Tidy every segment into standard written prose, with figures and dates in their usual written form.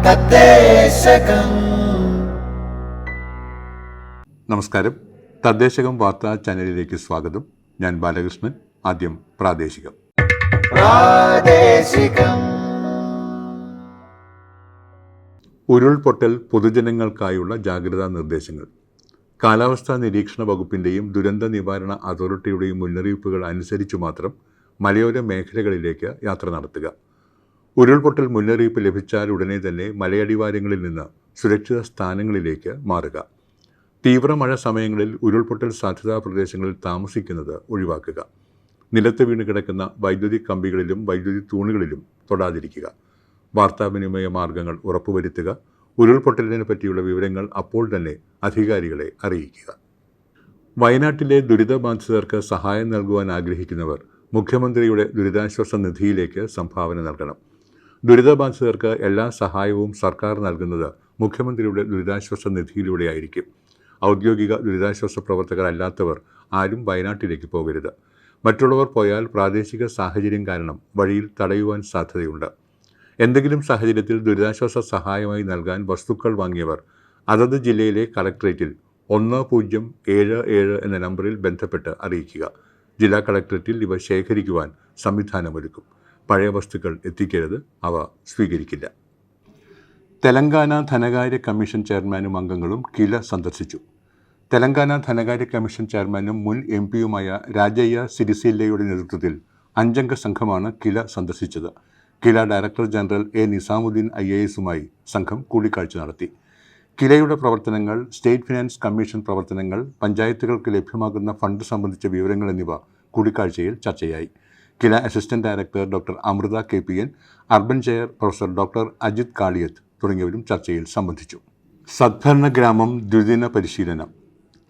തദ്ദേശകം. നമസ്കാരം. തദ്ദേശകം വാർത്താ ചാനലിലേക്ക് സ്വാഗതം. ഞാൻ ബാലകൃഷ്ണൻ. ആദ്യം പ്രാദേശികം. ഉരുൾപൊട്ടൽ പൊതുജനങ്ങൾക്കായുള്ള ജാഗ്രതാ നിർദ്ദേശങ്ങൾ. കാലാവസ്ഥാ നിരീക്ഷണ വകുപ്പിൻ്റെയും ദുരന്ത നിവാരണ അതോറിറ്റിയുടെയും മുന്നറിയിപ്പുകൾ അനുസരിച്ചു മാത്രം മലയോര മേഖലകളിലേക്ക് യാത്ര നടത്തുക. ഉരുൾപൊട്ടൽ മുന്നറിയിപ്പ് ലഭിച്ചാൽ ഉടനെ തന്നെ മലയടിവാരങ്ങളിൽ നിന്ന് സുരക്ഷിത സ്ഥാനങ്ങളിലേക്ക് മാറുക. തീവ്രമഴ സമയങ്ങളിൽ ഉരുൾപൊട്ടൽ സാധ്യതാ പ്രദേശങ്ങളിൽ താമസിക്കുന്നത് ഒഴിവാക്കുക. നിലത്ത് വീണ് കിടക്കുന്ന വൈദ്യുതി കമ്പികളിലും വൈദ്യുതി തൂണുകളിലും തൊടാതിരിക്കുക. വാർത്താവിനിമയ മാർഗങ്ങൾ ഉറപ്പുവരുത്തുക. ഉരുൾപൊട്ടലിനെ പറ്റിയുള്ള വിവരങ്ങൾ അപ്പോൾ തന്നെ അധികാരികളെ അറിയിക്കുക. വയനാട്ടിലെ ദുരിതബാധിതർക്ക് സഹായം നൽകുവാൻ ആഗ്രഹിക്കുന്നവർ മുഖ്യമന്ത്രിയുടെ ദുരിതാശ്വാസ നിധിയിലേക്ക് സംഭാവന നൽകണം. ദുരിതബാധിതർക്ക് എല്ലാ സഹായവും സർക്കാർ നൽകുന്നത് മുഖ്യമന്ത്രിയുടെ ദുരിതാശ്വാസ നിധിയിലൂടെയായിരിക്കും. ഔദ്യോഗിക ദുരിതാശ്വാസ പ്രവർത്തകർ അല്ലാത്തവർ ആരും വയനാട്ടിലേക്ക് പോകരുത്. മറ്റുള്ളവർ പോയാൽ പ്രാദേശിക സാഹചര്യം കാരണം വഴിയിൽ തടയുവാൻ സാധ്യതയുണ്ട്. എന്തെങ്കിലും സാഹചര്യത്തിൽ ദുരിതാശ്വാസ സഹായമായി നൽകാൻ വസ്തുക്കൾ വാങ്ങിയവർ അതത് ജില്ലയിലെ കളക്ടറേറ്റിൽ 1077 എന്ന നമ്പറിൽ ബന്ധപ്പെട്ട് അറിയിക്കുക. ജില്ലാ കളക്ടറേറ്റിൽ ഇവ ശേഖരിക്കുവാൻ സംവിധാനമൊരുക്കും. പഴയ വസ്തുക്കൾ എത്തിക്കരുത്, അവ സ്വീകരിക്കില്ല. തെലങ്കാന ധനകാര്യ കമ്മീഷൻ ചെയർമാനും അംഗങ്ങളും കില സന്ദർശിച്ചു. തെലങ്കാന ധനകാര്യ കമ്മീഷൻ ചെയർമാനും മുൻ MP-യുമായ രാജയ്യ സിരിസില്ലയുടെ നേതൃത്വത്തിൽ 5-അംഗ സംഘമാണ് കില സന്ദർശിച്ചത്. കില ഡയറക്ടർ ജനറൽ നിസാമുദ്ദീൻ IAS-യുമായി സംഘം കൂടിക്കാഴ്ച നടത്തി. കിലയുടെ പ്രവർത്തനങ്ങൾ, സ്റ്റേറ്റ് ഫിനാൻസ് കമ്മീഷൻ പ്രവർത്തനങ്ങൾ, പഞ്ചായത്തുകൾക്ക് ലഭ്യമാകുന്ന ഫണ്ട് സംബന്ധിച്ച വിവരങ്ങൾ എന്നിവ കൂടിക്കാഴ്ചയിൽ ചർച്ചയായി. Kila assistant director doctor Amrita KPN, urban chair professor doctor Ajith Kaliyath തുടങ്ങിയവരും ചർച്ചയിൽ സംബന്ധിച്ചു. സദ്ഭരണ ഗ്രാമം ദ്വിദിന പരിശീലനം.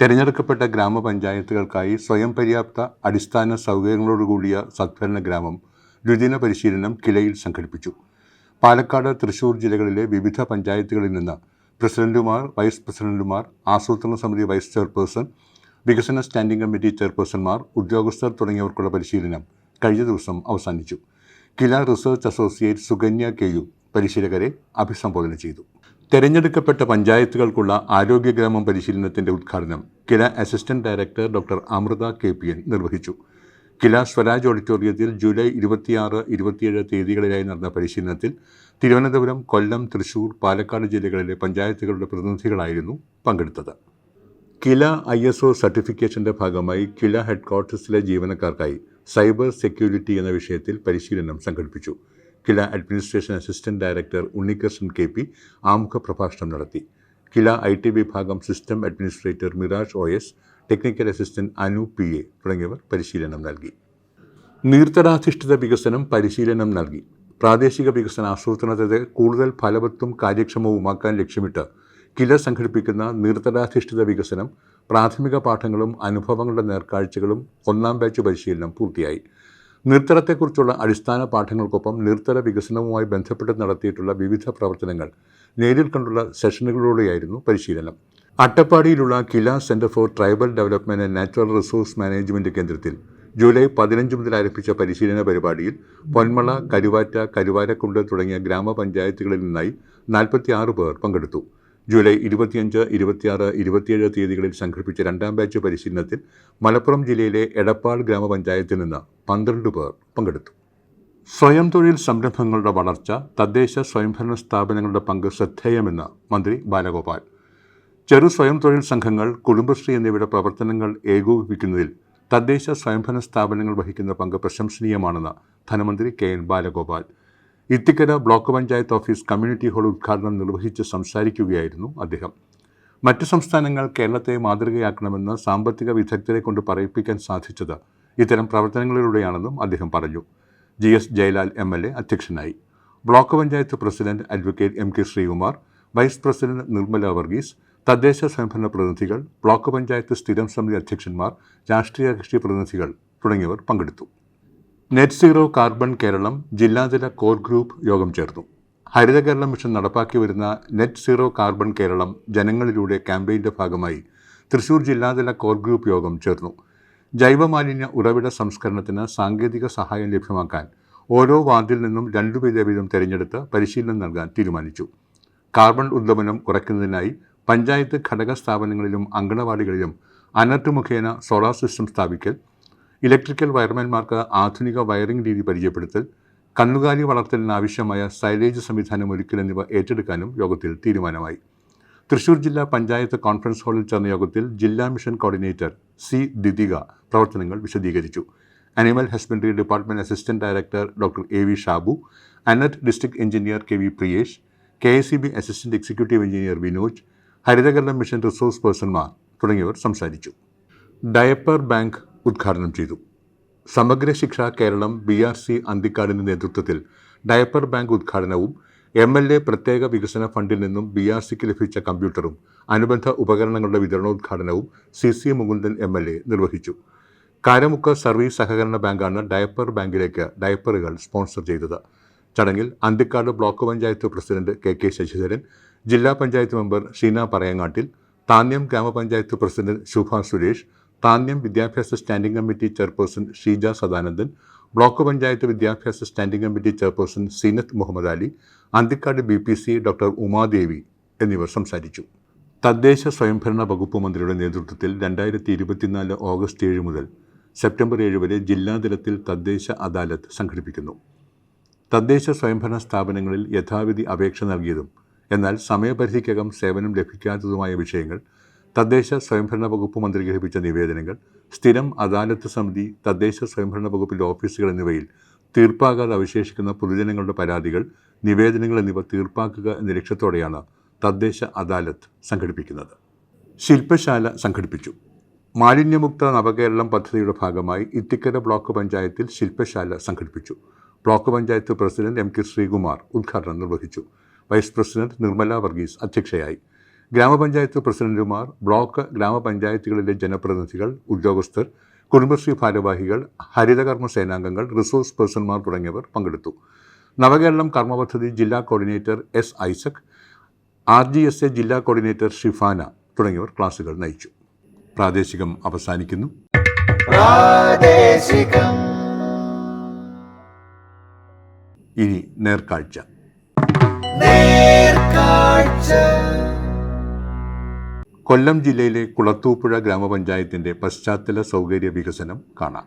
തെരഞ്ഞെടുക്കപ്പെട്ട ഗ്രാമപഞ്ചായത്തുകൾക്കായി സ്വയം പര്യാപ്ത അടിസ്ഥാന സൗകര്യങ്ങളോടുകൂടിയ സദ്ഭരണ ഗ്രാമം ദ്വിദിന പരിശീലനം കിലയിൽ സംഘടിപ്പിച്ചു. പാലക്കാട്, തൃശൂർ ജില്ലകളിലെ വിവിധ പഞ്ചായത്തുകളിൽ നിന്ന് പ്രസിഡന്റുമാർ, വൈസ് പ്രസിഡന്റുമാർ, ആസൂത്രണ സമിതി വൈസ് ചെയർപേഴ്സൺ, വികസന സ്റ്റാൻഡിംഗ് കമ്മിറ്റി ചെയർപേഴ്സൺമാർ, ഉദ്യോഗസ്ഥർ തുടങ്ങിയവർക്കുള്ള പരിശീലനം കഴിഞ്ഞ ദിവസം അവസാനിച്ചു. KILA research associate Sukanya KU പരിശീലകരെ അഭിസംബോധന ചെയ്തു. തെരഞ്ഞെടുക്കപ്പെട്ട പഞ്ചായത്തുകൾക്കുള്ള ആരോഗ്യഗ്രാമം പരിശീലനത്തിൻ്റെ ഉദ്ഘാടനം KILA assistant director doctor Amrita KPN നിർവഹിച്ചു. കില സ്വരാജ് ഓഡിറ്റോറിയത്തിൽ ജൂലൈ 26, 27 തീയതികളിലായി നടന്ന പരിശീലനത്തിൽ തിരുവനന്തപുരം, കൊല്ലം, തൃശൂർ, പാലക്കാട് ജില്ലകളിലെ പഞ്ചായത്തുകളുടെ പ്രതിനിധികളായിരുന്നു പങ്കെടുത്തത്. കില ISO സർട്ടിഫിക്കേഷൻ്റെ ഭാഗമായി കില ഹെഡ്ക്വാർട്ടേഴ്സിലെ ജീവനക്കാർക്കായി സൈബർ സെക്യൂരിറ്റി എന്ന വിഷയത്തിൽ പരിശീലനം സംഘടിപ്പിച്ചു. KILA administration assistant director Unnikrishnan KP ആമുഖ പ്രഭാഷണം നടത്തി. കില IT വിഭാഗം system administrator Miraj OS, technical assistant Anu PA തുടങ്ങിയവർ പരിശീലനം നൽകി. നീർത്തടാധിഷ്ഠിത വികസനം പരിശീലനം നൽകി. പ്രാദേശിക വികസന ആസൂത്രണത്തെ കൂടുതൽ ഫലവത്തും കാര്യക്ഷമവുമാക്കാൻ ലക്ഷ്യമിട്ട് കില സംഘടിപ്പിക്കുന്ന നീർത്തടാധിഷ്ഠിത വികസനം പ്രാഥമിക പാഠങ്ങളും അനുഭവങ്ങളുടെ നേർക്കാഴ്ചകളും 1-ാം ബാച്ച് പരിശീലനം പൂർത്തിയായി. നീർത്തടത്തെക്കുറിച്ചുള്ള അടിസ്ഥാന പാഠങ്ങൾക്കൊപ്പം നീർത്തട വികസനവുമായി ബന്ധപ്പെട്ട് നടത്തിയിട്ടുള്ള വിവിധ പ്രവർത്തനങ്ങൾ നേരിൽ കണ്ടുള്ള സെഷനുകളിലൂടെയായിരുന്നു പരിശീലനം. അട്ടപ്പാടിയിലുള്ള KILA centre for tribal development and natural resource management കേന്ദ്രത്തിൽ ജൂലൈ 15 മുതൽ ആരംഭിച്ച പരിശീലന പരിപാടിയിൽ പൊന്മള, കരുവാറ്റ, കരുവാരക്കുണ്ട് തുടങ്ങിയ ഗ്രാമപഞ്ചായത്തുകളിൽ നിന്നായി 46 പേർ പങ്കെടുത്തു. ജൂലൈ 25, 26, 27 തീയതികളിൽ സംഘടിപ്പിച്ച 2-ാം ബാച്ച് പരിശീലനത്തിൽ മലപ്പുറം ജില്ലയിലെ എടപ്പാൾ ഗ്രാമപഞ്ചായത്തിൽ നിന്ന് 12 പേർ പങ്കെടുത്തു. സ്വയം തൊഴിൽ സംരംഭങ്ങളുടെ വളർച്ച, തദ്ദേശ സ്വയംഭരണ സ്ഥാപനങ്ങളുടെ പങ്ക് ശ്രദ്ധേയമെന്ന് മന്ത്രി ബാലഗോപാൽ. ചെറു സ്വയം തൊഴിൽ സംഘങ്ങൾ, കുടുംബശ്രീ എന്നിവയുടെ പ്രവർത്തനങ്ങൾ ഏകോപിപ്പിക്കുന്നതിൽ തദ്ദേശ സ്വയംഭരണ സ്ഥാപനങ്ങൾ വഹിക്കുന്ന പങ്ക് പ്രശംസനീയമാണെന്ന് ധനമന്ത്രി KN Balagopal. Ithikkara block panchayat office community hall ഉദ്ഘാടനം നിർവഹിച്ച് സംസാരിക്കുകയായിരുന്നു അദ്ദേഹം. മറ്റു സംസ്ഥാനങ്ങൾ കേരളത്തെ മാതൃകയാക്കണമെന്ന് സാമ്പത്തിക വിദഗ്ധരെ കൊണ്ട് പറയിപ്പിക്കാൻ സാധിച്ചത് ഇത്തരം പ്രവർത്തനങ്ങളിലൂടെയാണെന്നും അദ്ദേഹം പറഞ്ഞു. GS ജയലാൽ MLA അധ്യക്ഷനായി. Block panchayat president advocate MK Sreekumar, vice president Nirmala Varghese, തദ്ദേശ സ്വയംഭരണ പ്രതിനിധികൾ, ബ്ലോക്ക് പഞ്ചായത്ത് സ്ഥിരം സമിതി അധ്യക്ഷന്മാർ, രാഷ്ട്രീയ കക്ഷി പ്രതിനിധികൾ തുടങ്ങിയവർ പങ്കെടുത്തു. നെറ്റ് സീറോ കാർബൺ കേരളം ജില്ലാതല കോർ ഗ്രൂപ്പ് യോഗം ചേർന്നു. ഹരിത കേരളം മിഷൻ നടപ്പാക്കി വരുന്ന നെറ്റ് സീറോ കാർബൺ കേരളം ജനങ്ങളിലൂടെ ക്യാമ്പയിൻ്റെ ഭാഗമായി തൃശൂർ ജില്ലാതല കോർ ഗ്രൂപ്പ് യോഗം ചേർന്നു. ജൈവമാലിന്യ ഉറവിട സംസ്കരണത്തിന് സാങ്കേതിക സഹായം ലഭ്യമാക്കാൻ ഓരോ വാർഡിൽ നിന്നും 2 പേരെ വീതം തിരഞ്ഞെടുത്ത് പരിശീലനം നൽകാൻ തീരുമാനിച്ചു. കാർബൺ ഉദ്വമനം കുറയ്ക്കുന്നതിനായി പഞ്ചായത്ത് ഘടക സ്ഥാപനങ്ങളിലും അങ്കണവാടികളിലും അനർട്ട് മുഖേന സോളാർ സിസ്റ്റം സ്ഥാപിക്കൽ, ഇലക്ട്രിക്കൽ വയർമാൻമാർക്ക് ആധുനിക വയറിംഗ് രീതി പരിചയപ്പെടുത്തൽ, കന്നുകാലി വളർത്തലിനാവശ്യമായ സൈലേജ് സംവിധാനം ഒരുക്കൽ എന്നിവ ഏറ്റെടുക്കാനും യോഗത്തിൽ തീരുമാനമായി. തൃശൂർ ജില്ലാ പഞ്ചായത്ത് കോൺഫറൻസ് ഹാളിൽ ചേർന്ന യോഗത്തിൽ ജില്ലാ മിഷൻ കോർഡിനേറ്റർ സി ദിതിക പ്രവർത്തനങ്ങൾ വിശദീകരിച്ചു. Animal husbandry department assistant director doctor A V Shabu, ANERT district engineer K V Priyesh, KICB assistant executive engineer Vinoj, ഹരിതകർമ്മ മിഷൻ റിസോഴ്സ് പേഴ്സൺമാർ തുടങ്ങിയവർ സംസാരിച്ചു. ഡയപ്പർ ബാങ്ക് ഉദ്ഘാടനം ചെയ്തു. സമഗ്ര ശിക്ഷ കേരളം BRC അന്തിക്കാടിൻ്റെ നേതൃത്വത്തിൽ ഡയപ്പർ ബാങ്ക് ഉദ്ഘാടനവും MLA പ്രത്യേക വികസന ഫണ്ടിൽ നിന്നും BRCക്ക് ലഭിച്ച കമ്പ്യൂട്ടറും അനുബന്ധ ഉപകരണങ്ങളുടെ വിതരണോദ്ഘാടനവും CC മുകുന്ദൻ MLA നിർവഹിച്ചു. കാരമുക്ക് സർവീസ് സഹകരണ ബാങ്കാണ് ഡയപ്പർ ബാങ്കിലേക്ക് ഡയപ്പറുകൾ സ്പോൺസർ ചെയ്തത്. ചടങ്ങിൽ Anthikkad block panchayat president KK Sasidharan, ജില്ലാ പഞ്ചായത്ത് മെമ്പർ ഷീന പറയങ്ങാട്ടിൽ, താന്യം ഗ്രാമപഞ്ചായത്ത് പ്രസിഡന്റ് ശുഭ സുരേഷ്, താന്യം വിദ്യാഭ്യാസ standing committee chairperson Sheeja Sadanandan, block panchayat വിദ്യാഭ്യാസ standing committee chairperson Seenath Muhammad Ali, Anthikkad BPC doctor Umadevi എന്നിവർ സംസാരിച്ചു. തദ്ദേശ സ്വയംഭരണ വകുപ്പ് മന്ത്രിയുടെ നേതൃത്വത്തിൽ 2024 ഓഗസ്റ്റ് 7 മുതൽ സെപ്റ്റംബർ 7 വരെ ജില്ലാതലത്തിൽ തദ്ദേശ അദാലത്ത് സംഘടിപ്പിക്കുന്നു. തദ്ദേശ സ്വയംഭരണ സ്ഥാപനങ്ങളിൽ യഥാവിധി അപേക്ഷ നൽകിയതും എന്നാൽ സമയപരിധിക്കകം സേവനം ലഭിക്കാത്തതുമായ വിഷയങ്ങൾ, തദ്ദേശ സ്വയംഭരണ വകുപ്പ് മന്ത്രിക്ക് ലഭിച്ച നിവേദനങ്ങൾ, സ്ഥിരം അദാലത്ത് സമിതി, തദ്ദേശ സ്വയംഭരണ വകുപ്പിൻ്റെ ഓഫീസുകൾ എന്നിവയിൽ തീർപ്പാകാതെ അവശേഷിക്കുന്ന പൊതുജനങ്ങളുടെ പരാതികൾ, നിവേദനങ്ങൾ എന്നിവ തീർപ്പാക്കുക എന്ന ലക്ഷ്യത്തോടെയാണ് തദ്ദേശ അദാലത്ത് സംഘടിപ്പിക്കുന്നത്. ശില്പശാല സംഘടിപ്പിച്ചു. മാലിന്യമുക്ത നവകേരളം പദ്ധതിയുടെ ഭാഗമായി ഇത്തിക്കര ബ്ലോക്ക് പഞ്ചായത്തിൽ ശില്പശാല സംഘടിപ്പിച്ചു. Block panchayat president MK Sreekumar ഉദ്ഘാടനം നിർവഹിച്ചു. വൈസ് പ്രസിഡന്റ് നിർമ്മല വർഗീസ് അധ്യക്ഷയായി. ഗ്രാമപഞ്ചായത്ത് പ്രസിഡന്റുമാർ, ബ്ലോക്ക് ഗ്രാമപഞ്ചായത്തുകളിലെ ജനപ്രതിനിധികൾ, ഉദ്യോഗസ്ഥർ, കുടുംബശ്രീ ഭാരവാഹികൾ, ഹരിതകർമ്മ സേനാംഗങ്ങൾ, റിസോഴ്സ് പേഴ്സൺമാർ തുടങ്ങിയവർ പങ്കെടുത്തു. നവകേരളം കർമ്മപദ്ധതി ജില്ലാ കോർഡിനേറ്റർ S ഐസക്, RGSA ജില്ലാ കോർഡിനേറ്റർ ഷിഫാന തുടങ്ങിയവർ ക്ലാസുകൾ നയിച്ചു. പ്രാദേശികം അവസാനിക്കുന്നു. ഇനി നേർക്കാഴ്ച. കൊല്ലം ജില്ലയിലെ കുളത്തൂപ്പുഴ ഗ്രാമപഞ്ചായത്തിൻ്റെ പശ്ചാത്തല സൗകര്യ വികസനം കാണാം.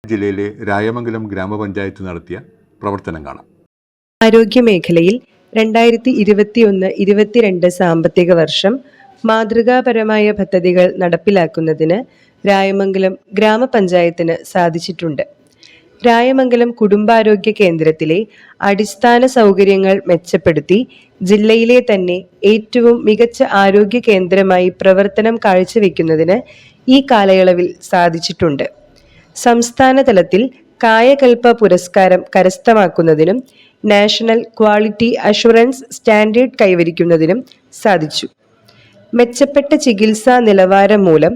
ജില്ലയിലെ രായമംഗലം ഗ്രാമപഞ്ചായത്ത് നടത്തിയ പ്രവർത്തനം കാണാം. ആരോഗ്യമേഖലയിൽ 2021-22 സാമ്പത്തിക വർഷം മാതൃകാപരമായ പദ്ധതികൾ നടപ്പിലാക്കുന്നതിന് രായമംഗലം ഗ്രാമപഞ്ചായത്തിന് സാധിച്ചിട്ടുണ്ട്. രായമംഗലം കുടുംബാരോഗ്യ കേന്ദ്രത്തിലെ അടിസ്ഥാന സൗകര്യങ്ങൾ മെച്ചപ്പെടുത്തി ജില്ലയിലെ തന്നെ ഏറ്റവും മികച്ച ആരോഗ്യ കേന്ദ്രമായി പ്രവർത്തനം കാഴ്ചവെക്കുന്നതിന് ഈ കാലയളവിൽ സാധിച്ചിട്ടുണ്ട്. സംസ്ഥാന തലത്തിൽ കായകൽപ പുരസ്കാരം കരസ്ഥമാക്കുന്നതിനും നാഷണൽ ക്വാളിറ്റി അഷുറൻസ് സ്റ്റാൻഡേർഡ് കൈവരിക്കുന്നതിനും സാധിച്ചു. മെച്ചപ്പെട്ട ചികിത്സാ നിലവാരം മൂലം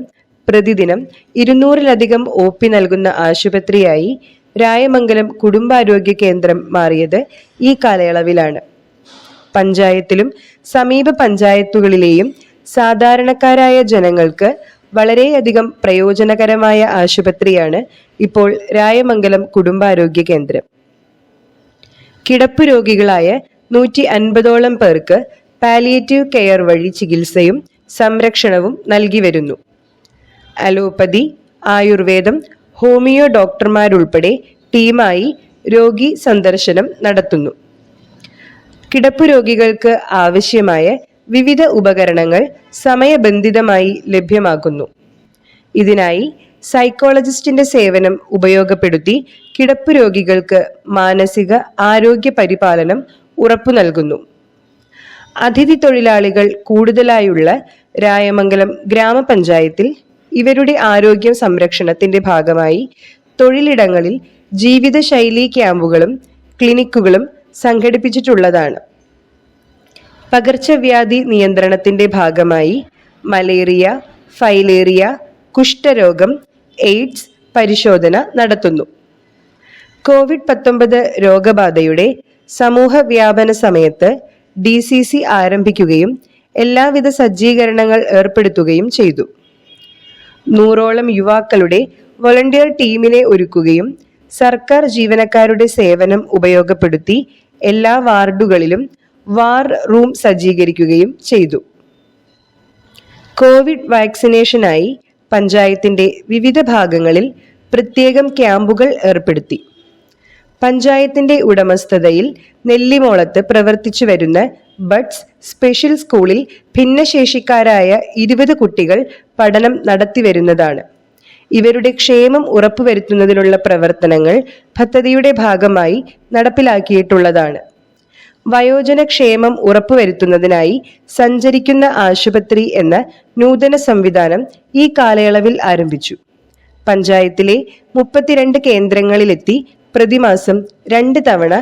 പ്രതിദിനം 200-ലധികം OP നൽകുന്ന ആശുപത്രിയായി രായമംഗലം കുടുംബാരോഗ്യ കേന്ദ്രം മാറിയത് ഈ കാലയളവിലാണ്. പഞ്ചായത്തിലും സമീപ പഞ്ചായത്തുകളിലെയും സാധാരണക്കാരായ ജനങ്ങൾക്ക് വളരെയധികം പ്രയോജനകരമായ ആശുപത്രിയാണ് ഇപ്പോൾ രായമംഗലം കുടുംബാരോഗ്യ കേന്ദ്രം. കിടപ്പ് രോഗികളായ 150ഓളം പേർക്ക് പാലിയേറ്റീവ് കെയർ വഴി ചികിത്സയും സംരക്ഷണവും നൽകി വരുന്നു. അലോപ്പതി, ആയുർവേദം, ഹോമിയോ ഡോക്ടർമാരുൾപ്പെടെ ടീമായി രോഗി സന്ദർശനം നടത്തുന്നു. കിടപ്പ് രോഗികൾക്ക് ആവശ്യമായ വിവിധ ഉപകരണങ്ങൾ സമയബന്ധിതമായി ലഭ്യമാക്കുന്നു. ഇതിനായി സൈക്കോളജിസ്റ്റിന്റെ സേവനം ഉപയോഗപ്പെടുത്തി കിടപ്പ് രോഗികൾക്ക് മാനസിക ആരോഗ്യ പരിപാലനം ഉറപ്പു നൽകുന്നു. അതിഥി തൊഴിലാളികൾ കൂടുതലായുള്ള രായമംഗലം ഗ്രാമപഞ്ചായത്തിൽ ഇവരുടെ ആരോഗ്യ സംരക്ഷണത്തിന്റെ ഭാഗമായി തൊഴിലിടങ്ങളിൽ ജീവിതശൈലി ക്യാമ്പുകളും ക്ലിനിക്കുകളും സംഘടിപ്പിച്ചിട്ടുള്ളതാണ്. പകർച്ചവ്യാധി നിയന്ത്രണത്തിന്റെ ഭാഗമായി മലേറിയ, ഫൈലേറിയ, കുഷ്ഠരോഗം, എയ്ഡ്സ് പരിശോധന നടത്തുന്നു. COVID-19 രോഗബാധയുടെ സമൂഹ വ്യാപന സമയത്ത് DCC ആരംഭിക്കുകയും എല്ലാവിധ സജ്ജീകരണങ്ങൾ ഏർപ്പെടുത്തുകയും ചെയ്തു. 100ഓളം യുവാക്കളുടെ വോളണ്ടിയർ ടീമിനെ ഒരുക്കുകയും സർക്കാർ ജീവനക്കാരുടെ സേവനം ഉപയോഗപ്പെടുത്തി എല്ലാ വാർഡുകളിലും വാർ റൂം സജ്ജീകരിക്കുകയും ചെയ്തു. കോവിഡ് വാക്സിനേഷനായി പഞ്ചായത്തിന്റെ വിവിധ ഭാഗങ്ങളിൽ പ്രത്യേകം ക്യാമ്പുകൾ ഏർപ്പെടുത്തി. പഞ്ചായത്തിന്റെ ഉടമസ്ഥതയിൽ നെല്ലിമോളത്ത് പ്രവർത്തിച്ചു വരുന്ന ബഡ്സ് സ്പെഷ്യൽ സ്കൂളിൽ ഭിന്നശേഷിക്കാരായ 20 കുട്ടികൾ പഠനം നടത്തിവരുന്നതാണ്. ഇവരുടെ ക്ഷേമം ഉറപ്പുവരുത്തുന്നതിനുള്ള പ്രവർത്തനങ്ങൾ പദ്ധതിയുടെ ഭാഗമായി നടപ്പിലാക്കിയിട്ടുള്ളതാണ്. വയോജന ക്ഷേമം ഉറപ്പുവരുത്തുന്നതിനായി സഞ്ചരിക്കുന്ന ആശുപത്രി എന്ന നൂതന സംവിധാനം ഈ കാലയളവിൽ ആരംഭിച്ചു. പഞ്ചായത്തിലെ 32 കേന്ദ്രങ്ങളിലെത്തി പ്രതിമാസം 2 തവണ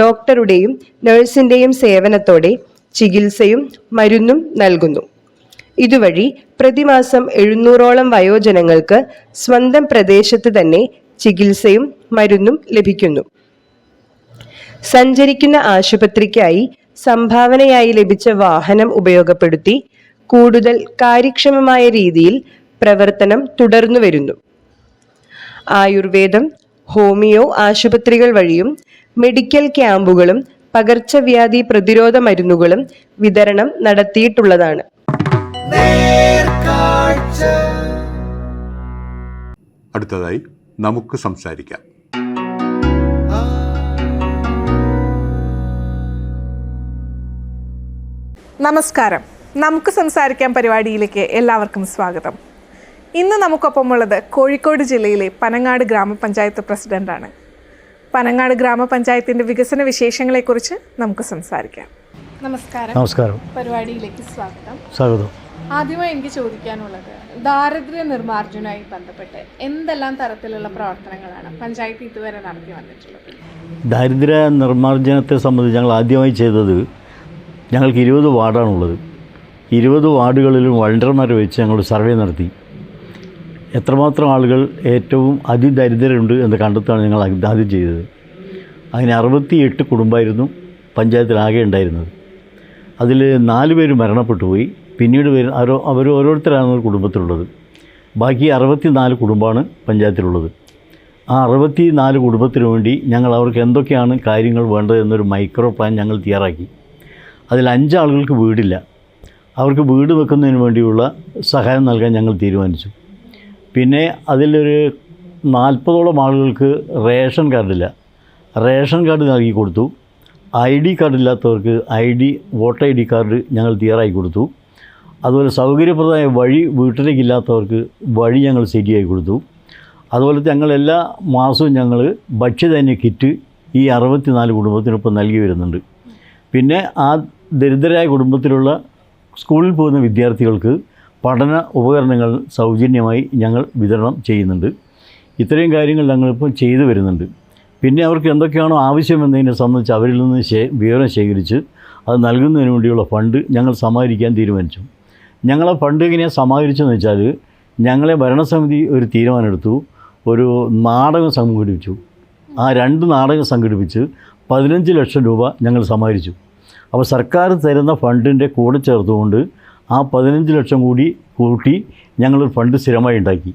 ഡോക്ടറുടെയും നഴ്സിന്റെയും സേവനത്തോടെ ചികിത്സയും മരുന്നും നൽകുന്നു. ഇതുവഴി പ്രതിമാസം 700ഓളം വയോജനങ്ങൾക്ക് സ്വന്തം പ്രദേശത്ത് തന്നെ ചികിത്സയും മരുന്നും ലഭിക്കുന്നു. സഞ്ചരിക്കുന്ന ആശുപത്രിക്കായി സംഭാവനയായി ലഭിച്ച വാഹനം ഉപയോഗപ്പെടുത്തി കൂടുതൽ കാര്യക്ഷമമായ രീതിയിൽ പ്രവർത്തനം തുടർന്നു വരുന്നു. ആയുർവേദം, ഹോമിയോ ആശുപത്രികൾ വഴിയും മെഡിക്കൽ ക്യാമ്പുകളും പകർച്ചവ്യാധി പ്രതിരോധ മരുന്നുകളും വിതരണം നടത്തിയിട്ടുള്ളതാണ്. അടുത്തതായി നമുക്ക് സംസാരിക്കാം. നമസ്കാരം. നമുക്ക് സംസാരിക്കാം പരിപാടിയിലേക്ക് എല്ലാവർക്കും സ്വാഗതം. ഇന്ന് നമുക്കൊപ്പമുള്ളത് കോഴിക്കോട് ജില്ലയിലെ പനങ്ങാട് ഗ്രാമപഞ്ചായത്ത് പ്രസിഡന്റാണ്. പനങ്ങാട് ഗ്രാമപഞ്ചായത്തിന്റെ വികസന വിശേഷങ്ങളെക്കുറിച്ച് നമുക്ക് സംസാരിക്കാം. നമസ്കാരം. നമസ്കാരം. പരിപാടിയിലേക്ക് സ്വാഗതം. സ്വാഗതം. ആദ്യമായി എനിക്ക് ചോദിക്കാനുള്ളത്, ദാരിദ്ര്യ നിർമ്മാർജ്ജനവുമായി ബന്ധപ്പെട്ട് എന്തെല്ലാം തരത്തിലുള്ള പ്രവർത്തനങ്ങളാണ് പഞ്ചായത്ത് ഇതുവരെ നടത്തി വന്നിട്ടുള്ളത്? ദാരിദ്ര്യ നിർമ്മാർജ്ജനത്തെ സംബന്ധിച്ച് ഞങ്ങൾ ആദ്യമായി ചെയ്തത്, ഞങ്ങൾക്ക് 20 വാർഡാണുള്ളത്. 20 വാർഡുകളിലും വളണ്ടിയർമാരെ വെച്ച് ഞങ്ങൾ സർവേ നടത്തി. എത്രമാത്രം ആളുകൾ ഏറ്റവും അതിദരിദ്രരുണ്ട് എന്ന് കണ്ടെത്താണ് ഞങ്ങൾ ആദ്യം ചെയ്തത്. അങ്ങനെ 68 കുടുംബമായിരുന്നു പഞ്ചായത്തിലാകെ ഉണ്ടായിരുന്നത്. അതിൽ 4 പേര് മരണപ്പെട്ടു പോയി. പിന്നീട് അവർ ഓരോരുത്തരാണ് ഒരു കുടുംബത്തിലുള്ളത്. ബാക്കി 64 കുടുംബമാണ് പഞ്ചായത്തിലുള്ളത്. ആ 64 കുടുംബത്തിന് വേണ്ടി ഞങ്ങൾ അവർക്ക് എന്തൊക്കെയാണ് കാര്യങ്ങൾ വേണ്ടത് എന്നൊരു മൈക്രോ പ്ലാൻ ഞങ്ങൾ തയ്യാറാക്കി. അതിൽ 5 ആളുകൾക്ക് വീടില്ല. അവർക്ക് വീട് വെക്കുന്നതിന് വേണ്ടിയുള്ള സഹായം നൽകാൻ ഞങ്ങൾ തീരുമാനിച്ചു. പിന്നെ അതിലൊരു 40ഓളം ആളുകൾക്ക് റേഷൻ കാർഡില്ല. റേഷൻ കാർഡ് നൽകി കൊടുത്തു. ID കാർഡില്ലാത്തവർക്ക് വോട്ടർ ID കാർഡ് ഞങ്ങൾ തയ്യാറാക്കി കൊടുത്തു. അതുപോലെ സൗകര്യപ്രദമായ വഴി വീട്ടിലേക്കില്ലാത്തവർക്ക് വഴി ഞങ്ങൾ ശരിയാക്കി കൊടുത്തു. അതുപോലെ ഞങ്ങൾ എല്ലാ മാസവും ഞങ്ങൾ ഭക്ഷ്യധാന്യ കിറ്റ് ഈ 64 കുടുംബത്തിനൊപ്പം നൽകി വരുന്നുണ്ട്. പിന്നെ ആ ദരിദ്രരായ കുടുംബത്തിലുള്ള സ്കൂളിൽ പോകുന്ന വിദ്യാർത്ഥികൾക്ക് പഠന ഉപകരണങ്ങൾ സൗജന്യമായി ഞങ്ങൾ വിതരണം ചെയ്യുന്നുണ്ട്. ഇത്രയും കാര്യങ്ങൾ ഞങ്ങളിപ്പോൾ ചെയ്തു വരുന്നുണ്ട്. പിന്നെ അവർക്ക് എന്തൊക്കെയാണോ ആവശ്യമെന്നതിനെ സംബന്ധിച്ച് അവരിൽ നിന്ന് വിവരം ശേഖരിച്ച് അത് നൽകുന്നതിന് വേണ്ടിയുള്ള ഫണ്ട് ഞങ്ങൾ സമാഹരിക്കാൻ തീരുമാനിച്ചു. ഞങ്ങളെ ഫണ്ട് എങ്ങനെയാണ് സമാഹരിച്ചതെന്ന് വെച്ചാൽ, ഞങ്ങളെ ഭരണസമിതി ഒരു തീരുമാനമെടുത്തു. ഒരു നാടകം സംഘടിപ്പിച്ചു. ആ 2 നാടകം സംഘടിപ്പിച്ച് 15 ലക്ഷം രൂപ ഞങ്ങൾ സമാഹരിച്ചു. അപ്പോൾ സർക്കാർ തരുന്ന ഫണ്ടിൻ്റെ കൂടെ ചേർത്തുകൊണ്ട് ആ 15 ലക്ഷം കൂടി കൂട്ടി ഞങ്ങളൊരു ഫണ്ട് സ്ഥിരമായി ഉണ്ടാക്കി.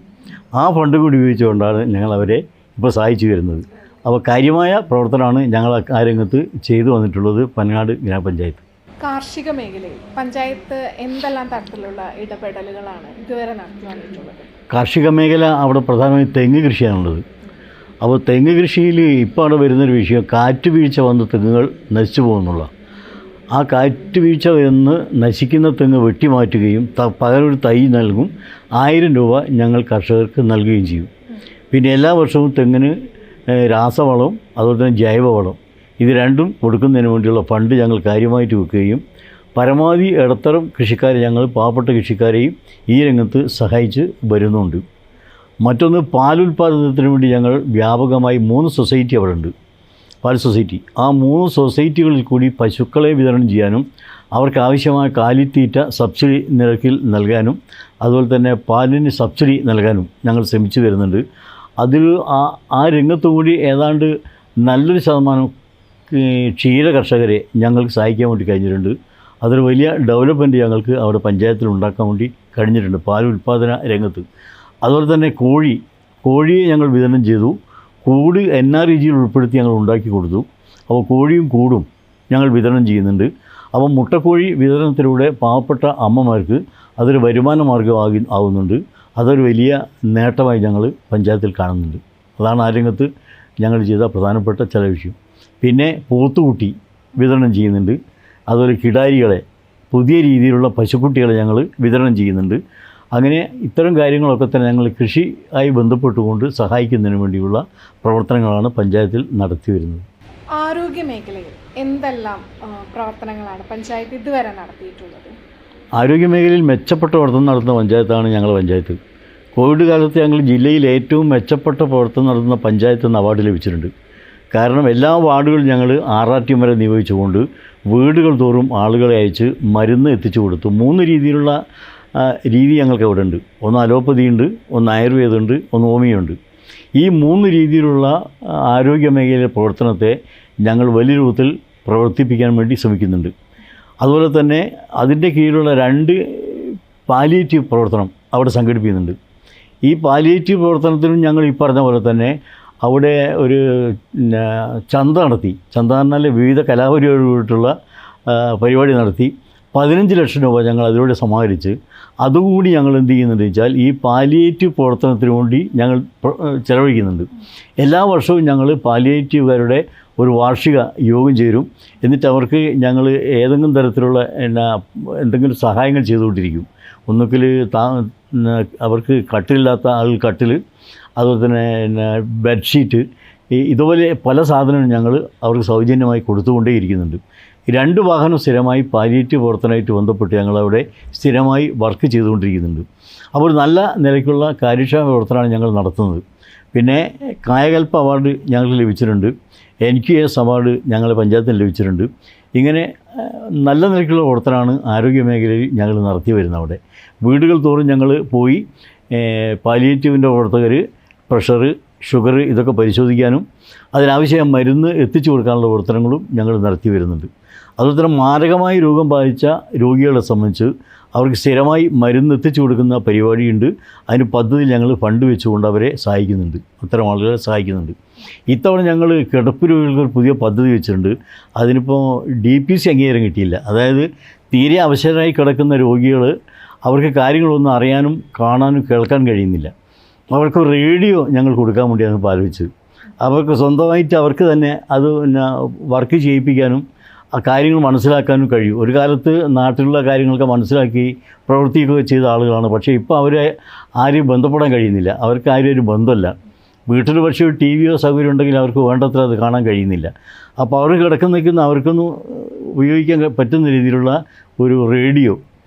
ആ ഫണ്ട് കൂടി ഉപയോഗിച്ചുകൊണ്ടാണ് ഞങ്ങളവരെ ഇപ്പോൾ സഹായിച്ചു വരുന്നത്. അപ്പോൾ കാര്യമായ പ്രവർത്തനമാണ് ഞങ്ങൾ ആ രംഗത്ത് ചെയ്തു വന്നിട്ടുള്ളത് പനങ്ങാട് ഗ്രാമപഞ്ചായത്ത്. കാർഷിക മേഖലയിൽ പഞ്ചായത്ത് എന്തെല്ലാം തരത്തിലുള്ള ഇടപെടലുകളാണ് ഇതുവരെ നടത്തി വന്നിട്ടുള്ളത്? കാർഷിക മേഖല അവിടെ പ്രധാനമായും തെങ്ങ് കൃഷിയാണുള്ളത്. അപ്പോൾ തെങ്ങ് കൃഷിയിൽ ഇപ്പോൾ അവിടെ വരുന്നൊരു വിഷയം, കാറ്റ് വീഴ്ച വന്ന് തെങ്ങുകൾ നശിച്ചു പോകുന്നുള്ള. ആ കാറ്റ് വീഴ്ച എന്ന് നശിക്കുന്ന തെങ്ങ് വെട്ടിമാറ്റുകയും പകരം ഒരു തൈ നൽകും. 1000 രൂപ ഞങ്ങൾ കർഷകർക്ക് നൽകുകയും ചെയ്യും. പിന്നെ എല്ലാ വർഷവും തെങ്ങിന് രാസവളം അതുപോലെ തന്നെ ജൈവവളം ഇത് രണ്ടും കൊടുക്കുന്നതിന് വേണ്ടിയുള്ള ഫണ്ട് ഞങ്ങൾ കാര്യമായിട്ട് വെക്കുകയും പരമാവധി ഇടത്തരം കൃഷിക്കാരെ ഞങ്ങൾ പാവപ്പെട്ട കൃഷിക്കാരെയും ഈ രംഗത്ത് സഹായിച്ച് വരുന്നുണ്ട്. മറ്റൊന്ന്, പാലുൽപാദനത്തിന് വേണ്ടി ഞങ്ങൾ വ്യാപകമായി 3 സൊസൈറ്റി അവിടെ ഉണ്ട്, പാൽ സൊസൈറ്റി. ആ 3 സൊസൈറ്റികളിൽ കൂടി പശുക്കളെ വിതരണം ചെയ്യാനും അവർക്ക് ആവശ്യമായ കാലിത്തീറ്റ സബ്സിഡി നിരക്കിൽ നൽകാനും അതുപോലെ തന്നെ പാലിന് സബ്സിഡി നൽകാനും ഞങ്ങൾ ശ്രമിച്ചു വരുന്നുണ്ട്. അതിൽ ആ രംഗത്തു കൂടി ഏതാണ്ട് നല്ലൊരു ശതമാനം ക്ഷീര കർഷകരെ ഞങ്ങൾക്ക് സഹായിക്കാൻ വേണ്ടി കഴിഞ്ഞിട്ടുണ്ട്. അതൊരു വലിയ ഡെവലപ്മെൻറ്റ് ഞങ്ങൾക്ക് അവിടെ പഞ്ചായത്തിൽ ഉണ്ടാക്കാൻ വേണ്ടി കഴിഞ്ഞിട്ടുണ്ട് പാൽ ഉൽപ്പാദന രംഗത്ത്. അതുപോലെ തന്നെ കോഴിയെ ഞങ്ങൾ വിതരണം ചെയ്തു. കൂട് NREGയിൽ ഉൾപ്പെടുത്തി ഞങ്ങൾ ഉണ്ടാക്കി കൊടുത്തു. അപ്പോൾ കോഴിയും കൂടും ഞങ്ങൾ വിതരണം ചെയ്യുന്നുണ്ട്. അപ്പോൾ മുട്ടക്കോഴി വിതരണത്തിലൂടെ പാവപ്പെട്ട അമ്മമാർക്ക് അതൊരു വരുമാന മാർഗ്ഗം ആകുന്നുണ്ട്. അതൊരു വലിയ നേട്ടമായി ഞങ്ങൾ പഞ്ചായത്തിൽ കാണുന്നുണ്ട്. അതാണ് ആ രംഗത്ത് ഞങ്ങൾ ചെയ്ത പ്രധാനപ്പെട്ട ചില വിഷയം. പിന്നെ പോത്തുകുട്ടി വിതരണം ചെയ്യുന്നുണ്ട്. അതുപോലെ കിടാരികളെ, പുതിയ രീതിയിലുള്ള പശുക്കുട്ടികളെ ഞങ്ങൾ വിതരണം ചെയ്യുന്നുണ്ട്. അങ്ങനെ ഇത്തരം കാര്യങ്ങളൊക്കെ തന്നെ ഞങ്ങൾ കൃഷിയായി ബന്ധപ്പെട്ടുകൊണ്ട് സഹായിക്കുന്നതിന് വേണ്ടിയുള്ള പ്രവർത്തനങ്ങളാണ് പഞ്ചായത്തിൽ നടത്തി വരുന്നത്. ആരോഗ്യ മേഖലയിൽ എന്തെല്ലാം പ്രവർത്തനങ്ങളാണ് പഞ്ചായത്ത് ഇതുവരെ നടത്തിയിട്ടുള്ളത്? ആരോഗ്യമേഖലയിൽ മെച്ചപ്പെട്ട പ്രവർത്തനം നടത്തുന്ന പഞ്ചായത്താണ് ഞങ്ങളുടെ പഞ്ചായത്ത്. കോവിഡ് കാലത്ത് ഞങ്ങൾ ജില്ലയിൽ ഏറ്റവും മെച്ചപ്പെട്ട പ്രവർത്തനം നടത്തുന്ന പഞ്ചായത്ത് എന്ന അവാർഡ് ലഭിച്ചിട്ടുണ്ട്. കാരണം എല്ലാ വാർഡുകളും ഞങ്ങൾ RRTM വരെ നിയോഗിച്ചുകൊണ്ട് വീടുകൾ തോറും ആളുകളെ അയച്ച് മരുന്ന് എത്തിച്ചു കൊടുത്തു. 3 രീതിയിലുള്ള രീതി ഞങ്ങൾക്ക് അവിടെ ഉണ്ട്. ഒന്ന് അലോപ്പതി ഉണ്ട്, ഒന്ന് ആയുർവേദമുണ്ട്, ഒന്ന് ഹോമിയുണ്ട്. ഈ 3 രീതിയിലുള്ള ആരോഗ്യ മേഖലയിലെ പ്രവർത്തനത്തെ ഞങ്ങൾ വലിയ രൂപത്തിൽ പ്രവർത്തിപ്പിക്കാൻ വേണ്ടി ശ്രമിക്കുന്നുണ്ട്. അതുപോലെ തന്നെ അതിൻ്റെ കീഴിലുള്ള 2 പാലിയേറ്റീവ് പ്രവർത്തനം അവിടെ സംഘടിപ്പിക്കുന്നുണ്ട്. ഈ പാലിയേറ്റീവ് പ്രവർത്തനത്തിനും ഞങ്ങൾ ഈ പറഞ്ഞ പോലെ തന്നെ അവിടെ ഒരു ചന്ത നടത്തി. ചന്ത പറഞ്ഞാൽ വിവിധ കലാപരിപാടികളുമായിട്ടുള്ള പരിപാടി നടത്തി 15 ലക്ഷം രൂപ ഞങ്ങൾ അതിലൂടെ സമാഹരിച്ച് അതുകൂടി ഞങ്ങൾ എന്ത് ചെയ്യുന്നുണ്ട് വെച്ചാൽ ഈ പാലിയേറ്റീവ് പ്രവർത്തനത്തിന് വേണ്ടി ഞങ്ങൾ ചെലവഴിക്കുന്നുണ്ട്. എല്ലാ വർഷവും ഞങ്ങൾ പാലിയേറ്റീവുകാരുടെ ഒരു വാർഷിക യോഗം ചേരും. എന്നിട്ട് അവർക്ക് ഞങ്ങൾ ഏതെങ്കിലും തരത്തിലുള്ള എന്തെങ്കിലും സഹായങ്ങൾ ചെയ്തുകൊണ്ടിരിക്കും. ഒന്നുകിൽ അവർക്ക് കട്ടിലില്ലാത്ത ആൾ കട്ടിൽ, അതുപോലെ തന്നെ ബെഡ്ഷീറ്റ്, ഇതുപോലെ പല സാധനങ്ങളും ഞങ്ങൾ അവർക്ക് സൗജന്യമായി കൊടുത്തുകൊണ്ടേയിരിക്കുന്നുണ്ട്. 2 വാഹനം സ്ഥിരമായി പാലിയേറ്റീവ് പ്രവർത്തനമായിട്ട് ബന്ധപ്പെട്ട് ഞങ്ങളവിടെ സ്ഥിരമായി വർക്ക് ചെയ്തുകൊണ്ടിരിക്കുന്നുണ്ട്. അപ്പോൾ നല്ല നിലയ്ക്കുള്ള കാര്യക്ഷമ പ്രവർത്തനമാണ് ഞങ്ങൾ നടത്തുന്നത്. പിന്നെ കായകൽപ്പ അവാർഡ് ഞങ്ങൾക്ക് ലഭിച്ചിട്ടുണ്ട്. NQS അവാർഡ് ഞങ്ങളെ പഞ്ചായത്തിന് ലഭിച്ചിട്ടുണ്ട്. ഇങ്ങനെ നല്ല നിലയ്ക്കുള്ള പ്രവർത്തനമാണ് ആരോഗ്യ മേഖലയിൽ ഞങ്ങൾ നടത്തി വരുന്നത്. അവിടെ വീടുകൾ തോറും ഞങ്ങൾ പോയി പാലിയേറ്റീവിൻ്റെ പ്രവർത്തകർ പ്രഷർ, ഷുഗർ ഇതൊക്കെ പരിശോധിക്കാനും അതിനാവശ്യമായ മരുന്ന് എത്തിച്ചു കൊടുക്കാനുള്ള പ്രവർത്തനങ്ങളും ഞങ്ങൾ നടത്തി വരുന്നുണ്ട്. അതുപോലെ തന്നെ മാരകമായി രോഗം ബാധിച്ച രോഗികളെ സംബന്ധിച്ച് അവർക്ക് സ്ഥിരമായി മരുന്ന് എത്തിച്ചു കൊടുക്കുന്ന പരിപാടിയുണ്ട്. അതിന് പദ്ധതി ഞങ്ങൾ ഫണ്ട് വെച്ചുകൊണ്ട് അവരെ സഹായിക്കുന്നുണ്ട്, അത്തരം ആളുകളെ സഹായിക്കുന്നുണ്ട്. ഇത്തവണ ഞങ്ങൾ കിടപ്പ് രോഗികൾക്ക് ഒരു പുതിയ പദ്ധതി വെച്ചിട്ടുണ്ട്. അതിനിപ്പോൾ DPC അംഗീകാരം കിട്ടിയില്ല. അതായത് തീരെ അവശരായി കിടക്കുന്ന രോഗികൾ, അവർക്ക് കാര്യങ്ങളൊന്നും അറിയാനും കാണാനും കേൾക്കാൻ കഴിയുന്നില്ല. അവർക്ക് റേഡിയോ ഞങ്ങൾ കൊടുക്കാൻ വേണ്ടിയാണ് ഇപ്പോൾ ആലോചിച്ചത്. അവർക്ക് സ്വന്തമായിട്ട് അവർക്ക് തന്നെ അത് പിന്നെ വർക്ക് ചെയ്യിപ്പിക്കാനും ആ കാര്യങ്ങൾ മനസ്സിലാക്കാനും കഴിയും. ഒരു കാലത്ത് നാട്ടിലുള്ള കാര്യങ്ങളൊക്കെ മനസ്സിലാക്കി പ്രവർത്തിക്കുകയൊക്കെ ചെയ്ത ആളുകളാണ്. പക്ഷേ ഇപ്പോൾ അവരെ ആരെയും ബന്ധപ്പെടാൻ കഴിയുന്നില്ല. അവർക്ക് ആരും ഒരു ബന്ധമല്ല. വീട്ടിൽ പക്ഷേ ഒരു ടി വിയോ സൗകര്യം ഉണ്ടെങ്കിൽ അവർക്ക് വേണ്ടത്ര അത് കാണാൻ കഴിയുന്നില്ല. അപ്പോൾ അവർ നിൽക്കുന്ന അവർക്കൊന്നും ഉപയോഗിക്കാൻ പറ്റുന്ന രീതിയിലുള്ള ഒരു റേഡിയോ